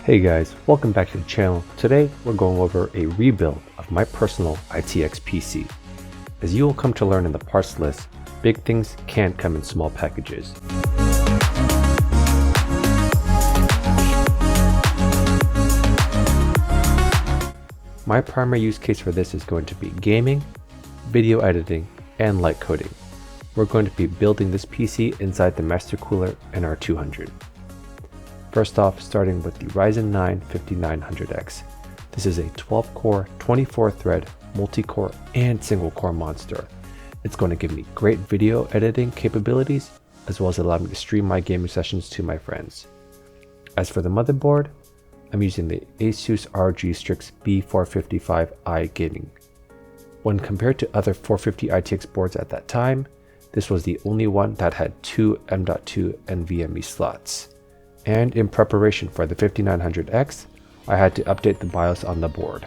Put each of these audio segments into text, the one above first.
Hey guys, welcome back to the channel. Today we're going over a rebuild of my personal ITX PC. As you will come to learn in the parts list, big things can't come in small packages. My primary use case for this is going to be gaming, video editing, and light coding. We're going to be building this PC inside the Master Cooler NR200. First off, starting with the Ryzen 9 5900X. This is a 12-core, 24-thread, multi-core, and single-core monster. It's going to give me great video editing capabilities, as well as allow me to stream my gaming sessions to my friends. As for the motherboard, I'm using the Asus ROG Strix B455i Gaming. When compared to other 450 ITX boards at that time, this was the only one that had two M.2 NVMe slots. And in preparation for the 5900X, I had to update the BIOS on the board.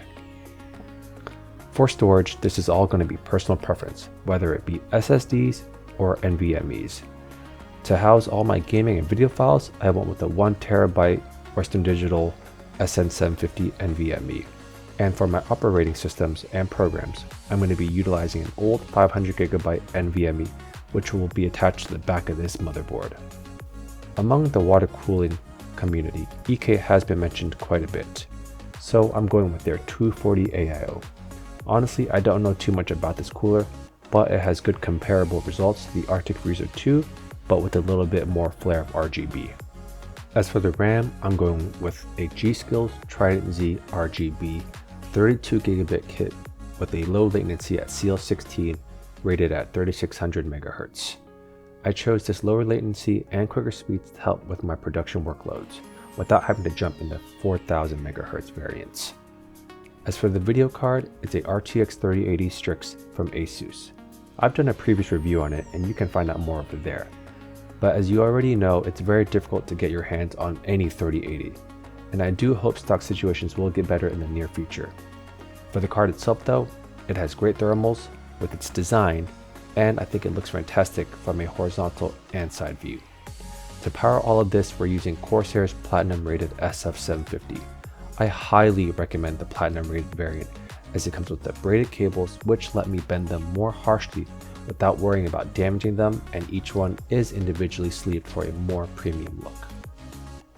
For storage, this is all going to be personal preference, whether it be SSDs or NVMe's. To house all my gaming and video files, I went with a 1TB Western Digital SN750 NVMe. And for my operating systems and programs, I'm going to be utilizing an old 500GB NVMe, which will be attached to the back of this motherboard. Among the water cooling community, EK has been mentioned quite a bit, so I'm going with their 240 AIO. Honestly, I don't know too much about this cooler, but it has good comparable results to the Arctic Freezer 2, but with a little bit more flair of RGB. As for the RAM, I'm going with a G-Skills Trident Z RGB 32GB kit with a low latency at CL16 rated at 3600 MHz. I chose this lower latency and quicker speeds to help with my production workloads, without having to jump into 4000 MHz variants. As for the video card, it's a RTX 3080 Strix from Asus. I've done a previous review on it and you can find out more of it there. But as you already know, it's very difficult to get your hands on any 3080, and I do hope stock situations will get better in the near future. For the card itself though, it has great thermals with its design, and I think it looks fantastic from a horizontal and side view. To power all of this, we're using Corsair's Platinum rated SF750. I highly recommend the Platinum rated variant, as it comes with the braided cables which let me bend them more harshly without worrying about damaging them, and each one is individually sleeved for a more premium look.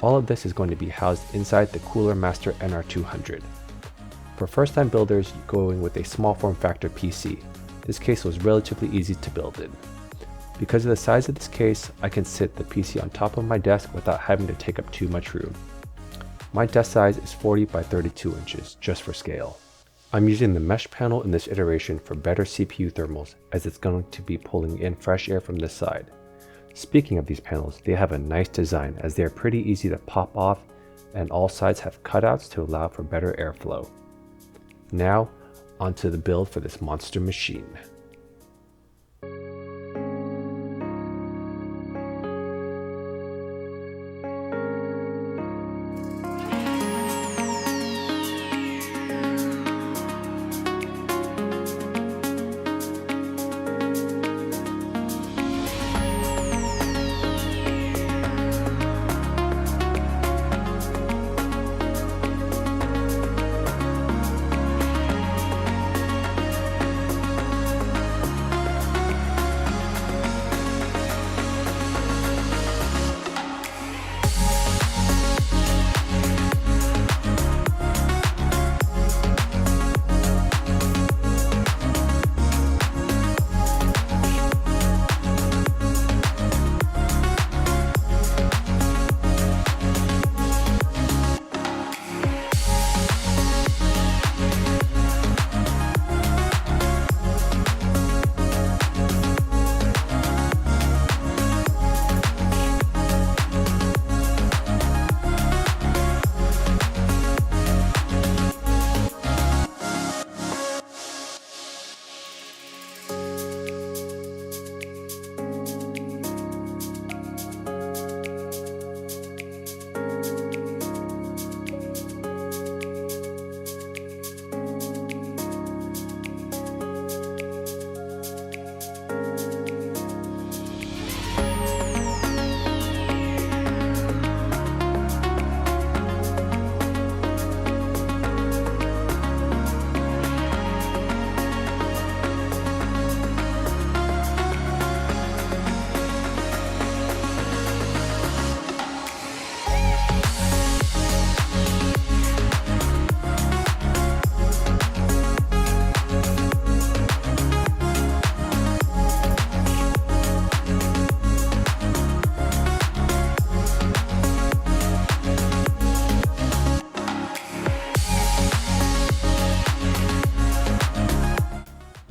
All of this is going to be housed inside the Cooler Master NR200. For first time builders going with a small form factor PC, this case was relatively easy to build in. Because of the size of this case, I can sit the PC on top of my desk without having to take up too much room. My desk size is 40 by 32 inches, just for scale. I'm using the mesh panel in this iteration for better CPU thermals, as it's going to be pulling in fresh air from this side. Speaking of these panels, they have a nice design as they are pretty easy to pop off, and all sides have cutouts to allow for better airflow. Now, onto the build for this monster machine.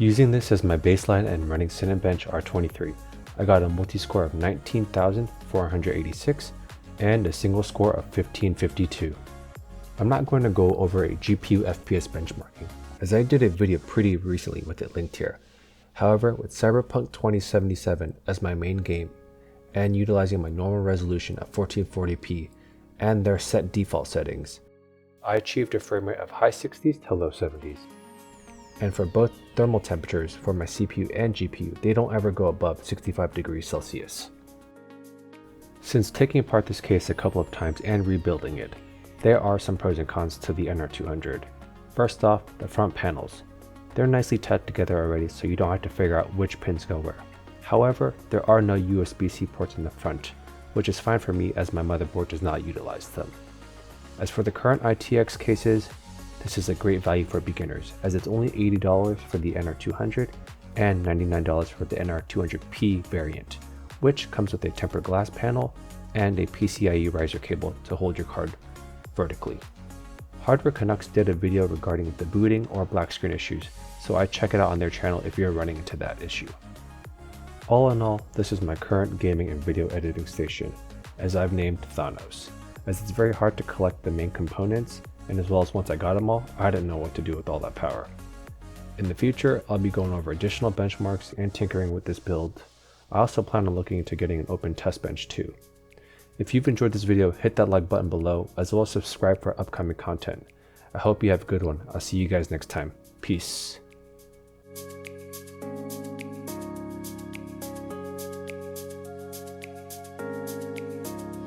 Using this as my baseline and running Cinebench R23, I got a multi-score of 19,486 and a single score of 1552. I'm not going to go over a GPU FPS benchmarking, as I did a video pretty recently with it linked here. However, with Cyberpunk 2077 as my main game, and utilizing my normal resolution of 1440p and their set default settings, I achieved a frame rate of high 60s to low 70s. And for both thermal temperatures for my CPU and GPU, they don't ever go above 65 degrees Celsius. Since taking apart this case a couple of times and rebuilding it, there are some pros and cons to the NR200. First off, the front panels. They're nicely tied together already, so you don't have to figure out which pins go where. However, there are no USB-C ports in the front, which is fine for me as my motherboard does not utilize them. As for the current ITX cases, this is a great value for beginners, as it's only $80 for the NR200 and $99 for the NR200P variant, which comes with a tempered glass panel and a PCIe riser cable to hold your card vertically. Hardware Canucks did a video regarding the booting or black screen issues, so I'd check it out on their channel if you're running into that issue. All in all, this is my current gaming and video editing station, as I've named Thanos, as it's very hard to collect the main components, and as well as once I got them all, I didn't know what to do with all that power. In the future, I'll be going over additional benchmarks and tinkering with this build. I also plan on looking into getting an open test bench too. If you've enjoyed this video, hit that like button below, as well as subscribe for upcoming content. I hope you have a good one. I'll see you guys next time. Peace.